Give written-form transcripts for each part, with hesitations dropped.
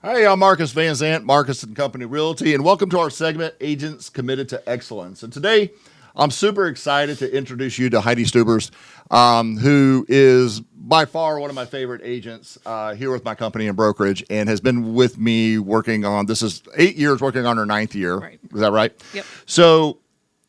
Hey, I'm Marcus Van Zant, Marcus and Company Realty, and welcome to our segment, Agents Committed to Excellence. And today, I'm super excited to introduce you to Heidi Stubbers, who is by far one of my favorite agents here with my company in brokerage and has been with me working on, this is 8 years, working on her 9th year. Right. Is that right? Yep. So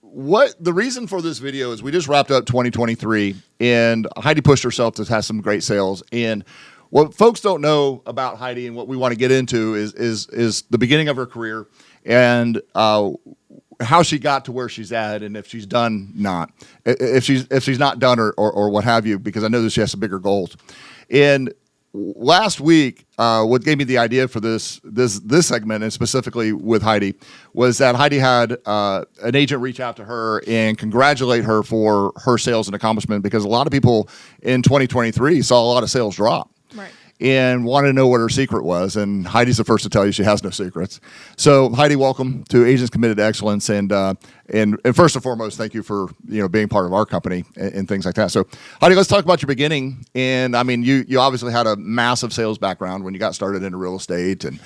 the reason for this video is we just wrapped up 2023, and Heidi pushed herself to have some great sales. And what folks don't know about Heidi and what we want to get into is the beginning of her career and how she got to where she's at, and if she's done if she's not done or what have you, because I know that she has some bigger goals. And last week, what gave me the idea for this segment, and specifically with Heidi, was that Heidi had an agent reach out to her and congratulate her for her sales and accomplishment, because a lot of people in 2023 saw a lot of sales drop. Right. And wanted to know what her secret was. And Heidi's the first to tell you she has no secrets. So Heidi, welcome to Agents Committed to Excellence. And first and foremost, thank you for being part of our company and things like that. So Heidi, let's talk about your beginning. And I mean, you obviously had a massive sales background when you got started into real estate, and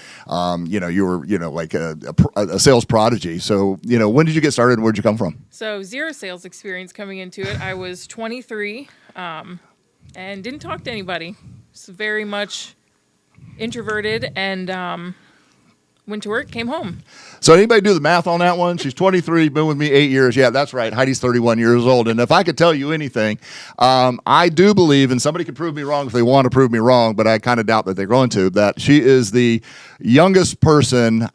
you were like a sales prodigy. So when did you get started and where'd you come from? So zero sales experience coming into it. I was 23 and didn't talk to anybody. Very much introverted, and went to work, came home. So anybody do the math on that one? She's 23, been with me 8 years. Yeah, that's right. Heidi's 31 years old. And if I could tell you anything, I do believe, and somebody could prove me wrong if they want to prove me wrong, but I kind of doubt that they're going to, that she is the youngest person,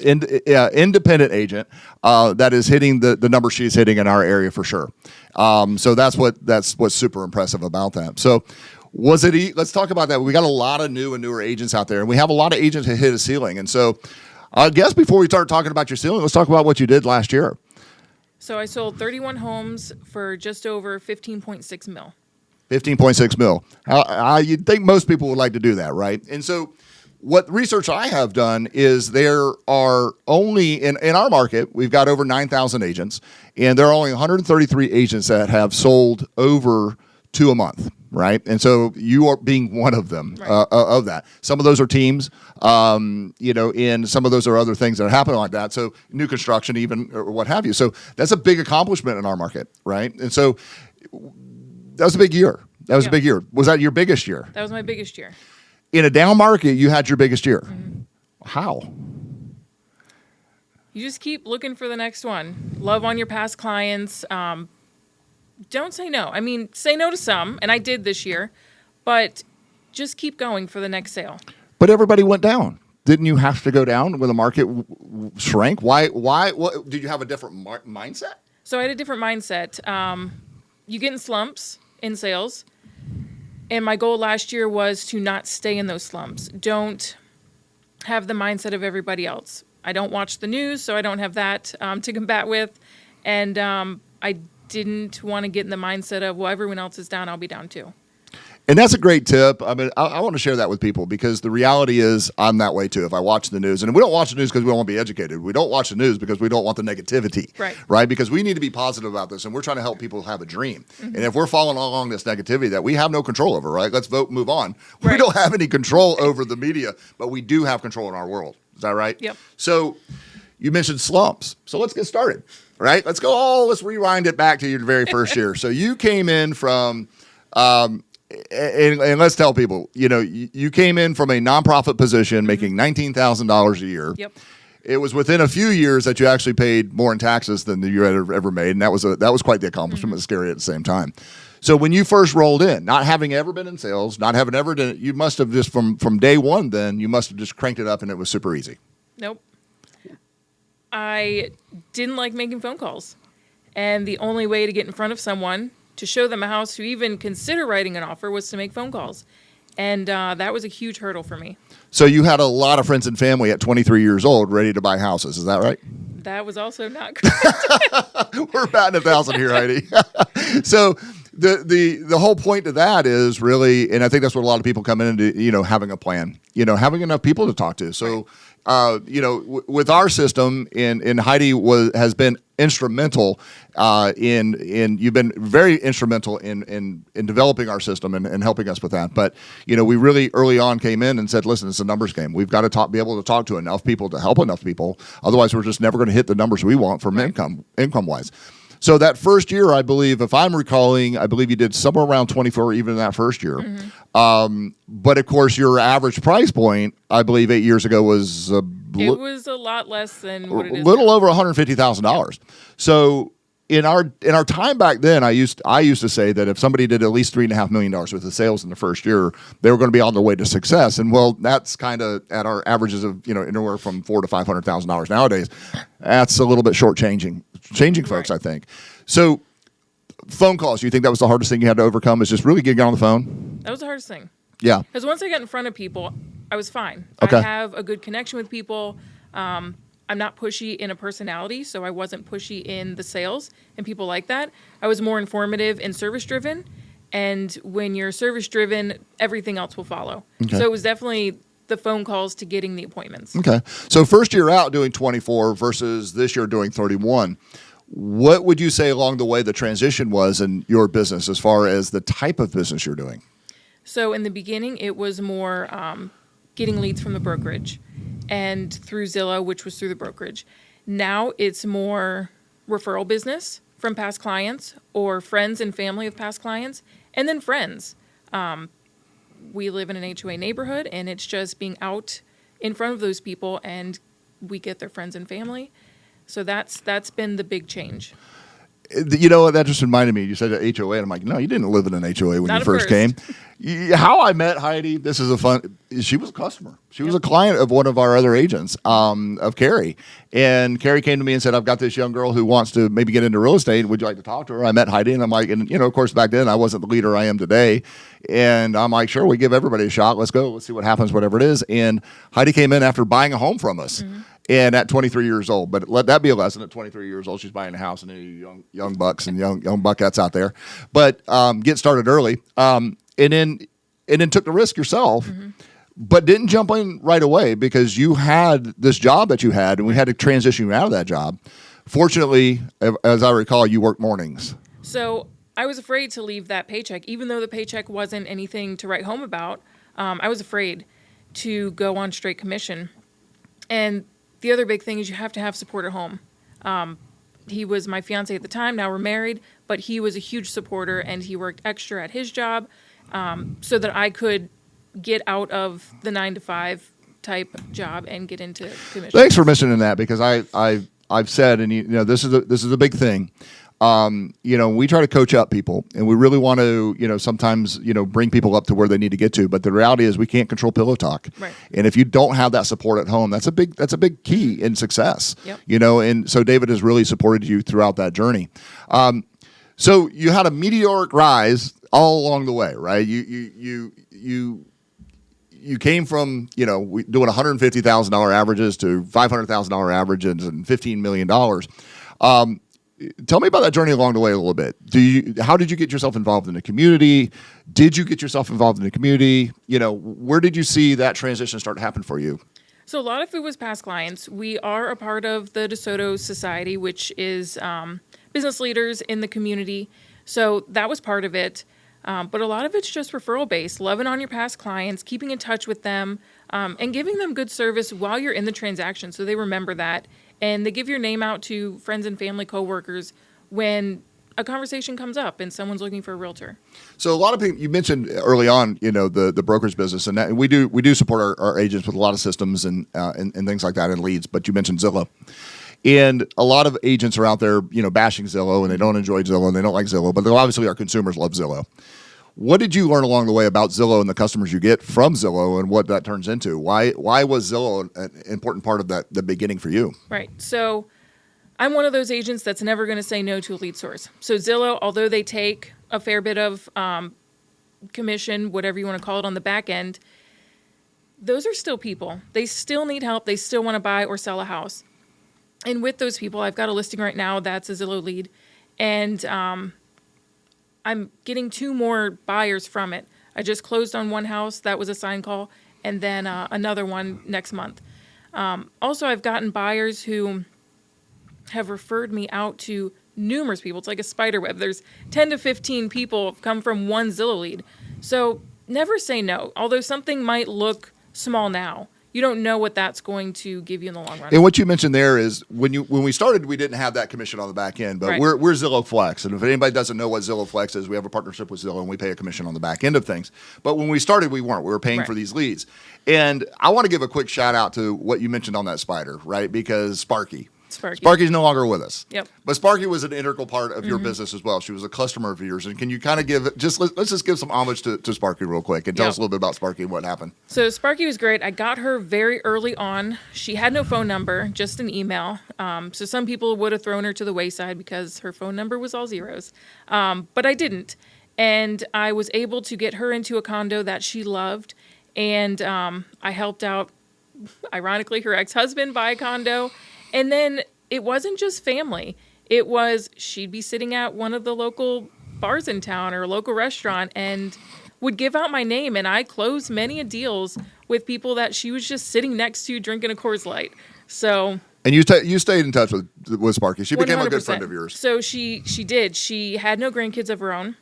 independent agent, that is hitting the number she's hitting in our area for sure. So that's what's super impressive about that. So let's talk about that. We got a lot of new and newer agents out there, and we have a lot of agents that hit a ceiling. And so I guess before we start talking about your ceiling, let's talk about what you did last year. So I sold 31 homes for just over 15.6 mil. 15.6 mil. You'd think most people would like to do that, right? And so what research I have done is there are only, in our market, we've got over 9,000 agents, and there are only 133 agents that have sold over 2 a month. Right. And so you are being one of them, right, of that. Some of those are teams, and some of those are other things that happen like that. So new construction, even, or what have you. So that's a big accomplishment in our market. Right. And so that was a big year. A big year. Was that your biggest year? That was my biggest year. In a down market, you had your biggest year. Mm-hmm. How? You just keep looking for the next one. Love on your past clients. Don't say no. I mean, say no to some, and I did this year, but just keep going for the next sale. But everybody went down. Didn't you have to go down when the market shrank? Why? What, did you have a different mindset? So I had a different mindset. You get in slumps in sales, and my goal last year was to not stay in those slumps. Don't have the mindset of everybody else. I don't watch the news, so I don't have that to combat with, and I didn't want to get in the mindset of, well, everyone else is down, I'll be down too. And that's a great tip. I mean, I want to share that with people, because the reality is I'm that way too. If I watch the news, and we don't watch the news because we don't want to be educated. We don't watch the news because we don't want the negativity, right? Because we need to be positive about this, and we're trying to help people have a dream. Mm-hmm. And if we're following along this negativity that we have no control over, right? Let's vote, move on. Right. We don't have any control over the media, but we do have control in our world. Is that right? Yep. So you mentioned slumps. So let's get started. Right? Let's rewind it back to your very first year. So you came in from, and let's tell people, you came in from a nonprofit position, making $19,000 a year. Yep. It was within a few years that you actually paid more in taxes than you had ever made, and that was quite the accomplishment. Mm-hmm. Scary at the same time. So when you first rolled in, not having ever been in sales, not having ever done it, you must have just from day one. Then you must have just cranked it up, and it was super easy. Nope. I didn't like making phone calls. And the only way to get in front of someone, to show them a house, to even consider writing an offer, was to make phone calls. And that was a huge hurdle for me. So you had a lot of friends and family at 23 years old ready to buy houses. Is that right? That was also not correct. We're batting 1,000 here, Heidi. So the whole point to that is really, and I think that's what a lot of people come into, having a plan, having enough people to talk to. So, with our system, and Heidi has been instrumental you've been very instrumental in developing our system and helping us with that. But we really early on came in and said, listen, it's a numbers game. We've got to be able to talk to enough people to help enough people. Otherwise, we're just never going to hit the numbers we want from income wise. So that first year, I believe, if I'm recalling, I believe you did somewhere around 24 even in that first year. Mm-hmm. But of course, your average price point, I believe 8 years ago was it was a lot less than what it is. A little now. over $150,000. So in our time back then, I used to say that if somebody did at least $3.5 million worth of sales in the first year, they were going to be on their way to success. And well, that's kind of at our averages of anywhere from $400,000 to $500,000 nowadays. That's a little bit changing folks, I think. So phone calls, you think that was the hardest thing you had to overcome? Is just really getting on the phone? That was the hardest thing. Yeah. Because once I got in front of people, I was fine. Okay. I have a good connection with people. I'm not pushy in a personality, so I wasn't pushy in the sales, and people like that. I was more informative and service-driven, and when you're service-driven, everything else will follow. Okay. So it was definitely the phone calls to getting the appointments. Okay. So first year out doing 24 versus this year doing 31. What would you say along the way the transition was in your business as far as the type of business you're doing? So in the beginning, it was more getting leads from the brokerage and through Zillow, which was through the brokerage. Now it's more referral business from past clients or friends and family of past clients, and then friends. We live in an HOA neighborhood, and it's just being out in front of those people, and we get their friends and family. So that's been the big change. That just reminded me. You said HOA, and I'm like, no, you didn't live in an HOA when you first came. How I met Heidi, she was a customer. She was a client of one of our other agents, of Carrie. And Carrie came to me and said, I've got this young girl who wants to maybe get into real estate. Would you like to talk to her? I met Heidi, and I'm like, and of course, back then, I wasn't the leader I am today. And I'm like, sure, we give everybody a shot. Let's go. Let's see what happens, whatever it is. And Heidi came in after buying a home from us. Mm-hmm. And at 23 years old, but let that be a lesson. At 23 years old, she's buying a house, and any young bucks and young buckettes out there. But get started early, and then took the risk yourself, mm-hmm. but didn't jump in right away because you had this job that you had, and we had to transition you out of that job. Fortunately, as I recall, you worked mornings. So I was afraid to leave that paycheck, even though the paycheck wasn't anything to write home about. I was afraid to go on straight commission, and the other big thing is you have to have support at home. He was my fiance at the time. Now we're married, but he was a huge supporter, and he worked extra at his job so that I could get out of the 9-to-5 type job and get into commission. Thanks for mentioning that, because I've said, and this is a big thing. We try to coach up people, and we really want to, sometimes, bring people up to where they need to get to. But the reality is we can't control pillow talk. Right. And if you don't have that support at home, that's a big key in success. Yep. And so David has really supported you throughout that journey. So you had a meteoric rise all along the way, right? You came from, doing $150,000 averages to $500,000 averages and $15 million. Tell me about that journey along the way a little bit. How did you get yourself involved in the community? Did you get yourself involved in the community? Where did you see that transition start to happen for you? So a lot of it was past clients. We are a part of the DeSoto Society, which is business leaders in the community. So that was part of it. But a lot of it's just referral-based, loving on your past clients, keeping in touch with them, and giving them good service while you're in the transaction so they remember that. And they give your name out to friends and family, coworkers when a conversation comes up and someone's looking for a realtor. So a lot of people, you mentioned early on, the brokerage business, and that, we do support our agents with a lot of systems and things like that and leads. But you mentioned Zillow, and a lot of agents are out there, bashing Zillow, and they don't enjoy Zillow and they don't like Zillow. But obviously, our consumers love Zillow. What did you learn along the way about Zillow and the customers you get from Zillow and what that turns into? Why was Zillow an important part of the beginning for you? Right. So I'm one of those agents that's never going to say no to a lead source. So Zillow, although they take a fair bit of commission, whatever you want to call it, on the back end, those are still people. They still need help. They still want to buy or sell a house. And with those people, I've got a listing right now that's a Zillow lead. And I'm getting 2 more buyers from it. I just closed on one house. That was a sign call. And then another one next month. Also, I've gotten buyers who have referred me out to numerous people. It's like a spider web. There's 10 to 15 people come from one Zillow lead. So never say no. Although something might look small now, you don't know what that's going to give you in the long run. And what you mentioned there is when we started, we didn't have that commission on the back end, but Right. we're Zillow Flex. And if anybody doesn't know what Zillow Flex is, we have a partnership with Zillow and we pay a commission on the back end of things. But when we started, we weren't. We were paying Right. for these leads. And I want to give a quick shout out to what you mentioned on that spider, right? Because Sparky's no longer with us. Yep. But Sparky was an integral part of your business as well. She was a customer of yours. And can you kind of let's just give some homage to Sparky real quick and tell Yep. us a little bit about Sparky and what happened. So Sparky was great. I got her very early on. She had no phone number, just an email. So some people would have thrown her to the wayside because her phone number was all zeros. But I didn't. And I was able to get her into a condo that she loved. And I helped out, ironically, her ex-husband buy a condo. And then it wasn't just family. It was she'd be sitting at one of the local bars in town or a local restaurant and would give out my name. And I closed many deals with people that she was just sitting next to drinking a Coors Light. So... And you stayed in touch with Sparky. She became a good 100%. friend of yours. So she did. She had no grandkids of her own.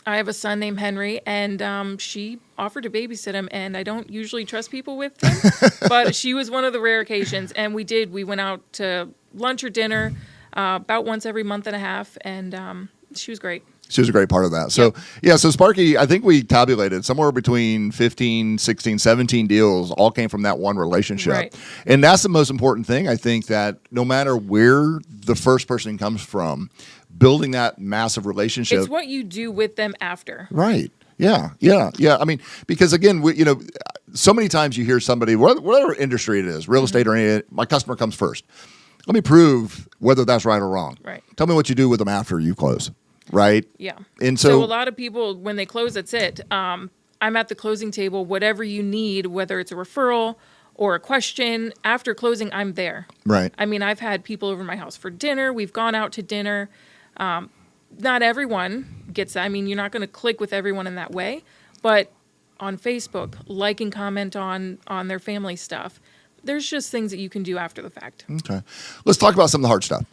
I have a son named Henry, and she offered to babysit him, and I don't usually trust people with him, but she was one of the rare occasions, and we did. We went out to lunch or dinner about once every month and a half, and she was great. She was a great part of that. So, yeah, so Sparky, I think we tabulated somewhere between 15, 16, 17 deals all came from that one relationship. Right. And that's the most important thing. I think that no matter where the first person comes from, building that massive relationship. It's what you do with them after. Right. Yeah. I mean, because again, so many times you hear somebody, whatever industry it is, real estate or any, my customer comes first. Let me prove whether that's right or wrong. Right. Tell me what you do with them after you close. Right. Yeah. And so a lot of people, when they close, that's it. I'm at the closing table. Whatever you need, whether it's a referral or a question, after closing, I'm there. Right. I mean, I've had people over my house for dinner. We've gone out to dinner. Not everyone gets that. I mean, you're not going to click with everyone in that way. But on Facebook, like and comment on their family stuff. There's just things that you can do after the fact. Okay. Let's talk about some of the hard stuff.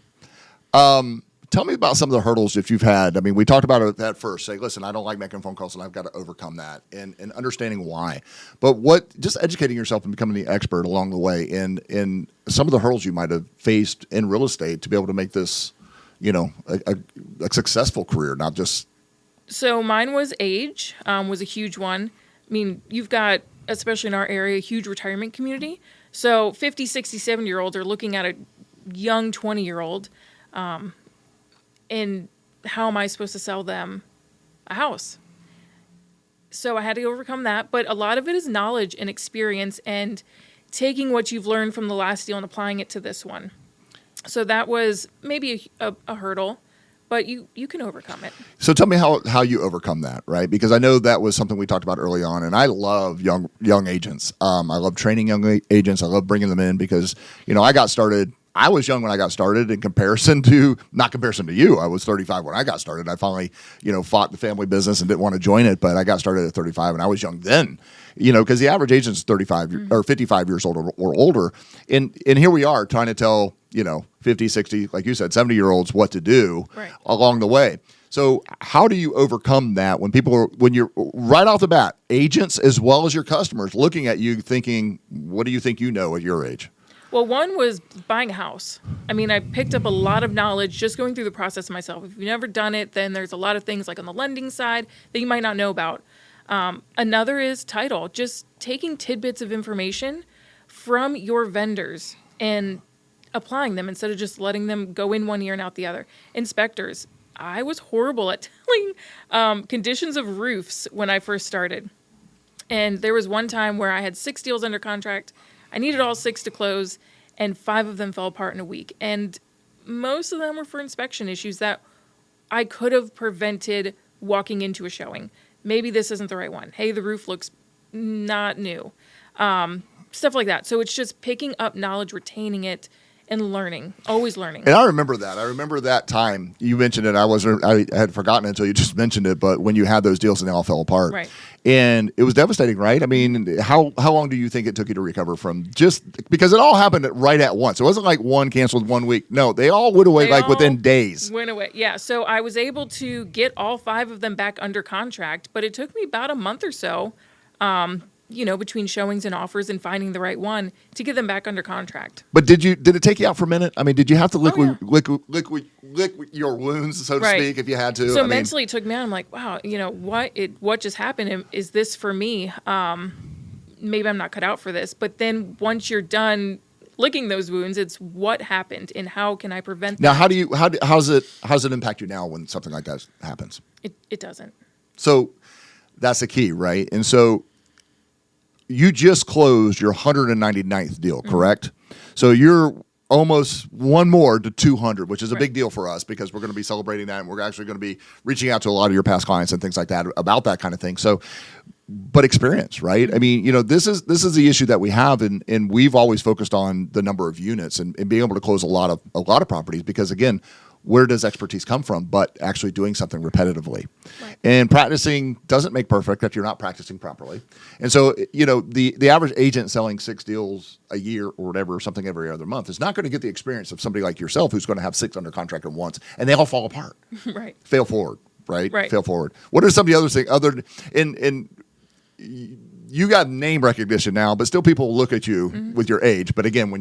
Tell me about some of the hurdles that you've had. I mean, we talked about it at first. Say, listen, I don't like making phone calls, and I've got to overcome that, and understanding why. But just educating yourself and becoming the expert along the way in some of the hurdles you might have faced in real estate to be able to make this, a successful career, not just. So mine was age, was a huge one. I mean, you've got, especially in our area, a huge retirement community. So 50, 60, 70-year-olds are looking at a young 20-year-old. And how am I supposed to sell them a house? So I had to overcome that. But a lot of it is knowledge and experience and taking what you've learned from the last deal and applying it to this one. So that was maybe a hurdle, but you can overcome it. So tell me how you overcome that, right? Because I know that was something we talked about early on, and I love young agents. I love training young agents. I love bringing them in because, I got started. I was young when I got started not comparison to you. I was 35 when I got started. I finally, fought the family business and didn't want to join it, but I got started at 35 and I was young then, because the average agent is 35 or 55 years old or older. And here we are trying to tell, 50, 60, like you said, 70-year-olds what to do along the way. So how do you overcome that when you're right off the bat, agents as well as your customers looking at you thinking, what do you think you know at your age? Well, one was buying a house. I mean, I picked up a lot of knowledge just going through the process myself. If you've never done it, then there's a lot of things like on the lending side that you might not know about. Another is title, just taking tidbits of information from your vendors and applying them instead of just letting them go in one ear and out the other. Inspectors, I was horrible at telling conditions of roofs when I first started. And there was one time where I had 6 deals under contract. I needed all 6 to close, and 5 of them fell apart in a week. And most of them were for inspection issues that I could have prevented walking into a showing. Maybe this isn't the right one. Hey, the roof looks not new. Stuff like that. So it's just picking up knowledge, retaining it, and learning, always learning. And I remember that. I remember that time you mentioned it. I had forgotten it until you just mentioned it. But when you had those deals and they all fell apart, Right. And it was devastating, right? I mean, how long do you think it took you to recover from just because it all happened right at once? It wasn't like one canceled 1 week. No, they all went away within days. Went away. Yeah. So I was able to get all 5 of them back under contract, but it took me about a month or so. Between showings and offers and finding the right one to get them back under contract. But did it take you out for a minute? I mean, did you have to lick your wounds, so to Right. speak, if you had to? So mentally it took me out. I'm like, wow, what just happened? Is this for me? Maybe I'm not cut out for this. But then once you're done licking those wounds, it's what happened and how can I prevent that? Now, how's it impact you now when something like that happens? It doesn't. So that's the key, right? And so you just closed your 199th deal, correct? So you're almost one more to 200, which is a big deal for us because we're going to be celebrating that, and we're actually going to be reaching out to a lot of your past clients and things like that about that kind of thing. So, but experience, right? I mean, this is the issue that we have, and we've always focused on the number of units and being able to close a lot of properties because, again, where does expertise come from? But actually doing something repetitively. Right. And practicing doesn't make perfect if you're not practicing properly. And so, the average agent selling 6 deals a year or whatever, something every other month, is not going to get the experience of somebody like yourself who's going to have 6 under contract at once, and they all fall apart. Right. Fail forward, right? Right. Fail forward. What are some of the other things in you got name recognition now, but still people look at you with your age. But again, when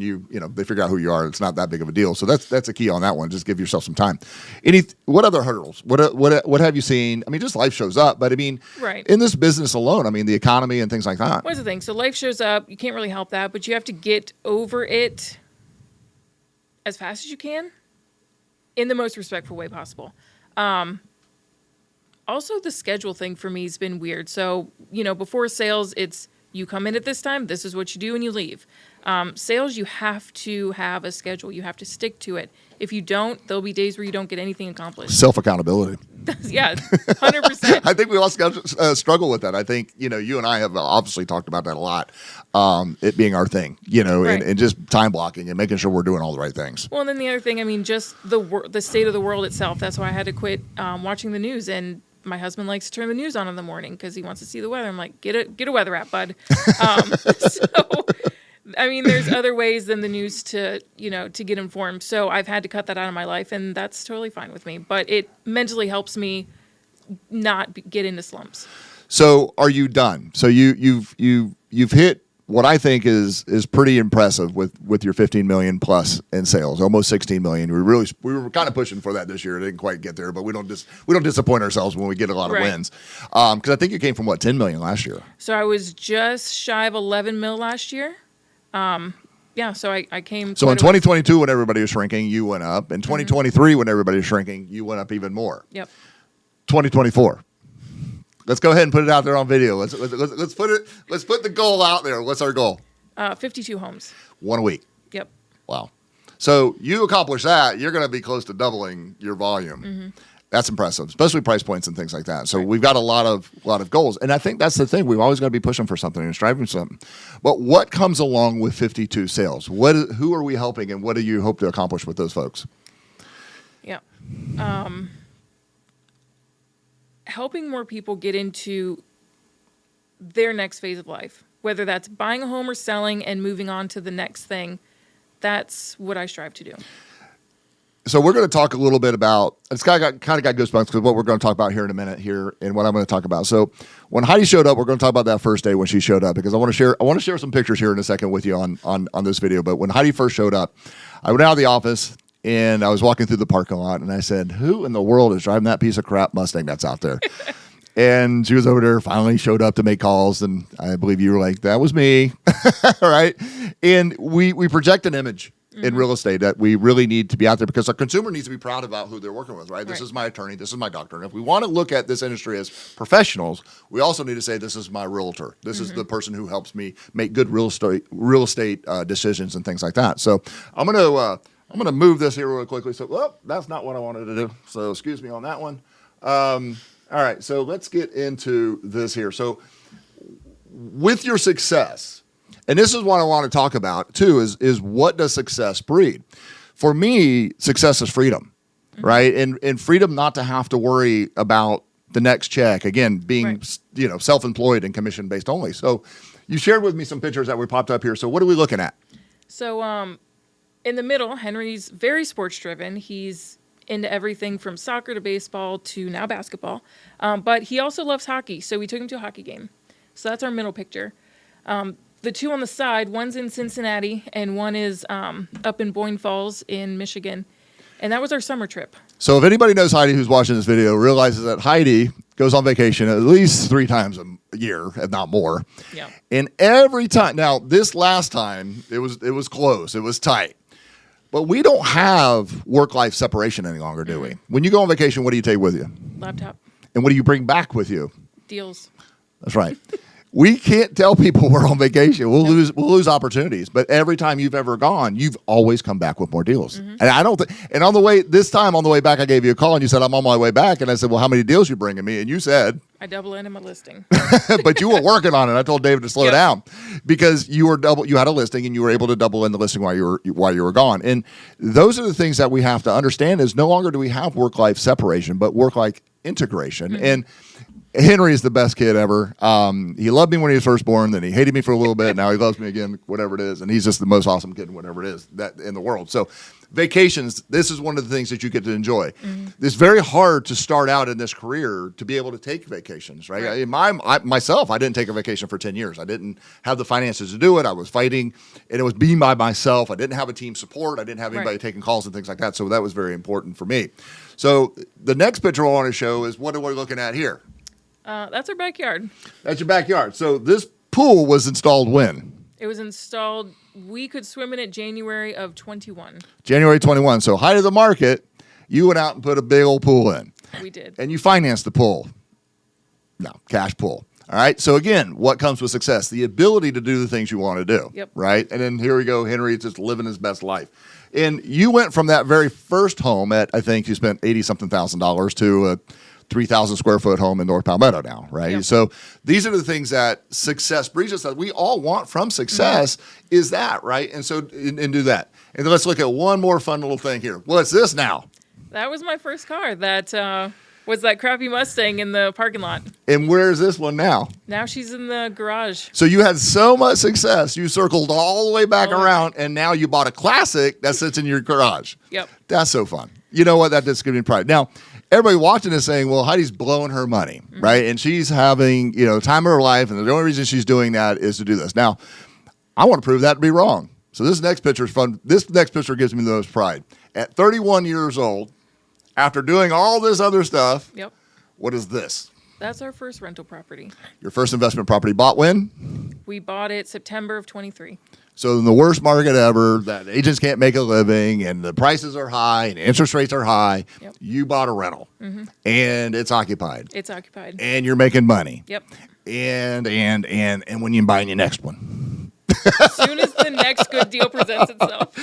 they figure out who you are, it's not that big of a deal. So that's a key on that one. Just give yourself some time. What other hurdles? What have you seen? I mean, just life shows up, but I mean, right. in this business alone, I mean, the economy and things like that. What's the thing? So life shows up. You can't really help that, but you have to get over it as fast as you can in the most respectful way possible. Also, the schedule thing for me has been weird. So, before sales, it's you come in at this time, this is what you do, and you leave. Sales, you have to have a schedule. You have to stick to it. If you don't, there'll be days where you don't get anything accomplished. Self-accountability. Yeah, 100%. I think we all struggle with that. I think, you and I have obviously talked about that a lot, it being our thing, Right. and just time blocking and making sure we're doing all the right things. Well, and then the other thing, I mean, just the state of the world itself. That's why I had to quit watching the news. And my husband likes to turn the news on in the morning because he wants to see the weather. I'm like, get a weather app, bud. So, I mean, there's other ways than the news to get informed. So I've had to cut that out of my life, and that's totally fine with me. But it mentally helps me not get into slumps. So are you done? So you've hit what I think is pretty impressive with your 15 million plus in sales, almost 16 million. We were kind of pushing for that this year. It didn't quite get there, but we don't disappoint ourselves when we get a lot of wins. Because I think you came from 10 million last year. So I was just shy of 11 mil last year. So I came. So in 2022, when everybody was shrinking, you went up. In 2023, when everybody was shrinking, you went up even more. Yep. 2024. Let's go ahead and put it out there on video. Let's put the goal out there. What's our goal? 52 homes. 1 a week. Yep. Wow. So you accomplish that, you're going to be close to doubling your volume. That's impressive, especially price points and things like that. So we've got a lot of goals, and I think that's the thing. We've always got to be pushing for something and striving for something. But what comes along with 52 sales? Who are we helping, and what do you hope to accomplish with those folks? Yeah. Helping more people get into their next phase of life, whether that's buying a home or selling and moving on to the next thing. That's what I strive to do. So we're going to talk a little bit about, it's kind of got goosebumps because what we're going to talk about here in a minute here and what I'm going to talk about. So when Heidi showed up, we're going to talk about that first day when she showed up because I want to share some pictures here in a second with you on this video. But when Heidi first showed up, I went out of the office and I was walking through the parking lot and I said, who in the world is driving that piece of crap Mustang that's out there? And she was over there, finally showed up to make calls. And I believe you were like, that was me. All right. And we project an image in real estate that we really need to be out there because our consumer needs to be proud about who they're working with, right? This is my attorney. This is my doctor. And if we want to look at this industry as professionals, we also need to say, this is my realtor. This is the person who helps me make good real estate decisions and things like that. So I'm going to move this here real quickly. So, that's not what I wanted to do. So excuse me on that one. All right. So let's get into this here. So with your success And this is what I want to talk about too, is what does success breed? For me, success is freedom, right? And freedom not to have to worry about the next check, again, being, self-employed and commission-based only. So you shared with me some pictures that we popped up here. So what are we looking at? So in the middle, Henry's very sports-driven. He's into everything from soccer to baseball to now basketball. But he also loves hockey, so we took him to a hockey game. So that's our middle picture. The two on the side, one's in Cincinnati and one is up in Boyne Falls in Michigan. And that was our summer trip. So if anybody knows Heidi who's watching this video realizes that Heidi goes on vacation at least 3 times a year, if not more. Yeah. And every time, now this last time, it was close, it was tight. But we don't have work-life separation any longer, do we? When you go on vacation, what do you take with you? Laptop. And what do you bring back with you? Deals. That's right. We can't tell people we're on vacation. We'll lose opportunities. But every time you've ever gone, you've always come back with more deals. And I don't. And on the way back, I gave you a call and you said I'm on my way back. And I said, well, how many deals you bringing me? And you said I double ended my listing. but you were working on it. I told David to slow down because you had a listing and you were able to double in the listing while you were gone. And those are the things that we have to understand is no longer do we have work-life separation, but work-life integration. And Henry is the best kid ever. He loved me when he was first born, then he hated me for a little bit. Now he loves me again, whatever it is. And he's just the most awesome kid, whatever it is that in the world. So vacations, this is one of the things that you get to enjoy. It's very hard to start out in this career to be able to take vacations, right? Myself, I didn't take a vacation for 10 years. I didn't have the finances to do it. I was fighting, and it was being by myself. I didn't have a team support. I didn't have anybody taking calls and things like that. So that was very important for me. So the next picture I want to show is what are we looking at here? That's our backyard. That's your backyard. So this pool was installed when? It was installed, we could swim in it January of 21. January 21. So height of the market, you went out and put a big old pool in. We did. And you financed the pool. No, cash pool. All right. So again, what comes with success? The ability to do the things you want to do. Yep. Right. And then here we go. Henry just living his best life. And you went from that very first home at, I think you spent $80-something thousand to a 3,000 square foot home in North Palmetto now, right? Yep. So these are the things that success brings us that we all want from success is that, right? And so, and do that. And then let's look at one more fun little thing here. What's this now? That was my first car. That was that crappy Mustang in the parking lot. And where's this one now? Now she's in the garage. So you had so much success, you circled all the way back around, and now you bought a classic that sits in your garage. Yep. That's so fun. You know what? That just gives me pride. Now, everybody watching is saying, well, Heidi's blowing her money, right? And she's having, time of her life, and the only reason she's doing that is to do this. Now, I want to prove that to be wrong. So this next picture is fun. This next picture gives me the most pride. At 31 years old, after doing all this other stuff, what is this? That's our first rental property. Your first investment property bought when? We bought it September of 23. So in the worst market ever, that agents can't make a living and the prices are high and interest rates are high, you bought a rental and it's occupied. It's occupied. And you're making money. Yep. And when you buying your next one? As soon as the next good deal presents itself.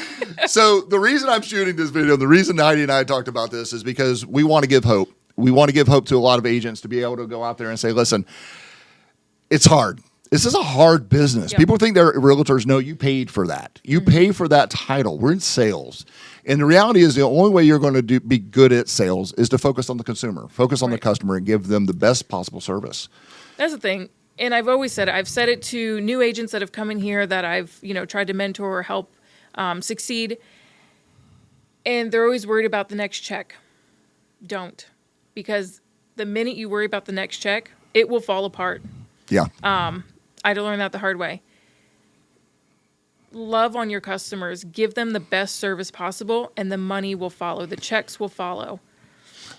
So the reason I'm shooting this video, the reason Heidi and I talked about this is because we want to give hope. We want to give hope to a lot of agents to be able to go out there and say, listen, it's hard. This is a hard business. Yep. People think they're realtors. No, you paid for that. You pay for that title. We're in sales. And the reality is the only way you're going to be good at sales is to focus on the consumer, focus on the customer, and give them the best possible service. That's the thing. And I've always said it. I've said it to new agents that have come in here that I've, tried to mentor or help succeed. And they're always worried about the next check. Don't. Because the minute you worry about the next check, it will fall apart. Yeah. I had to learn that the hard way. Love on your customers. Give them the best service possible, and the money will follow. The checks will follow.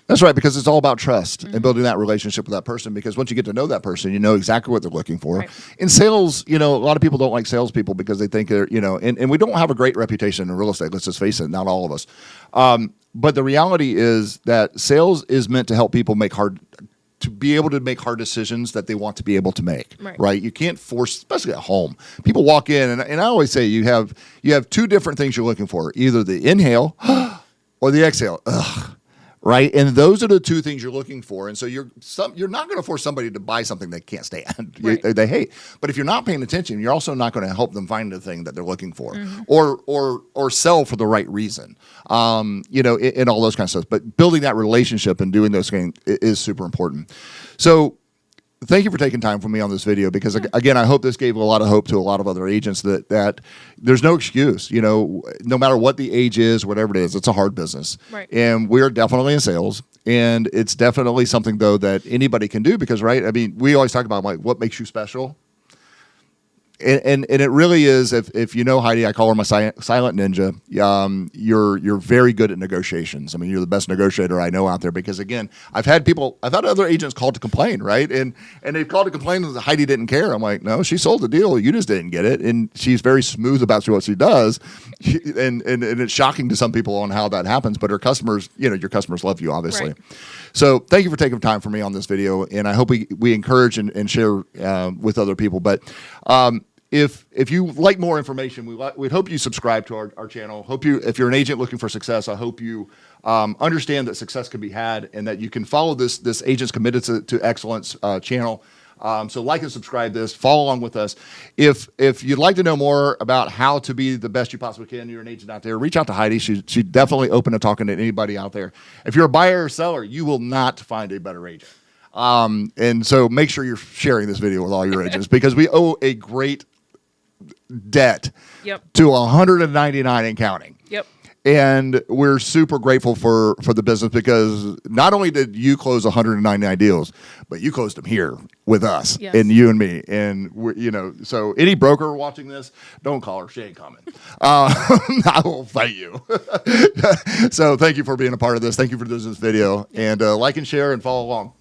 That's right, because it's all about trust and building that relationship with that person. Because once you get to know that person, you know exactly what they're looking for. Right. In sales, a lot of people don't like salespeople because they think they're, and we don't have a great reputation in real estate. Let's just face it, not all of us. But the reality is that sales is meant to help people to be able to make hard decisions that they want to be able to make, right? You can't force, especially at home. People walk in, and I always say you have two different things you're looking for, either the inhale or the exhale. Ugh. right? And those are the two things you're looking for. And so you're not going to force somebody to buy something they can't stand, Right. they hate. But if you're not paying attention, you're also not going to help them find the thing that they're looking for, Mm-hmm. or sell for the right reason, and all those kinds of stuff. But building that relationship and doing those things is super important. So thank you for taking time for me on this video, because again, I hope this gave a lot of hope to a lot of other agents that there's no excuse, no matter what the age is, whatever it is, it's a hard business. Right. And we're definitely in sales, and it's definitely something though that anybody can do, because, right, I mean, we always talk about like what makes you special. And it really is, if you know Heidi, I call her my silent ninja. You're very good at negotiations. I mean, you're the best negotiator I know out there, because again, I've had other agents called to complain, right? And they've called to complain that Heidi didn't care. I'm like, no, she sold the deal. You just didn't get it. And she's very smooth about what she does. And it's shocking to some people on how that happens, but her customers, your customers love you, obviously. Right. So thank you for taking time for me on this video, and I hope we encourage and share with other people. But if you like more information, we'd hope you subscribe to our channel. If you're an agent looking for success, I hope you understand that success can be had, and that you can follow this Agents Committed to Excellence channel. So like and subscribe this, follow along with us. If you'd like to know more about how to be the best you possibly can, you're an agent out there, reach out to Heidi. She's definitely open to talking to anybody out there. If you're a buyer or seller, you will not find a better agent. And so make sure you're sharing this video with all your agents, because we owe a great debt to 199 and counting. Yep. And we're super grateful for the business, because not only did you close 199 deals, but you closed them here with us. Yes. And you and me. And so any broker watching this, don't call her. She ain't coming. I will fight you. So thank you for being a part of this. Thank you for doing this video, and like and share and follow along.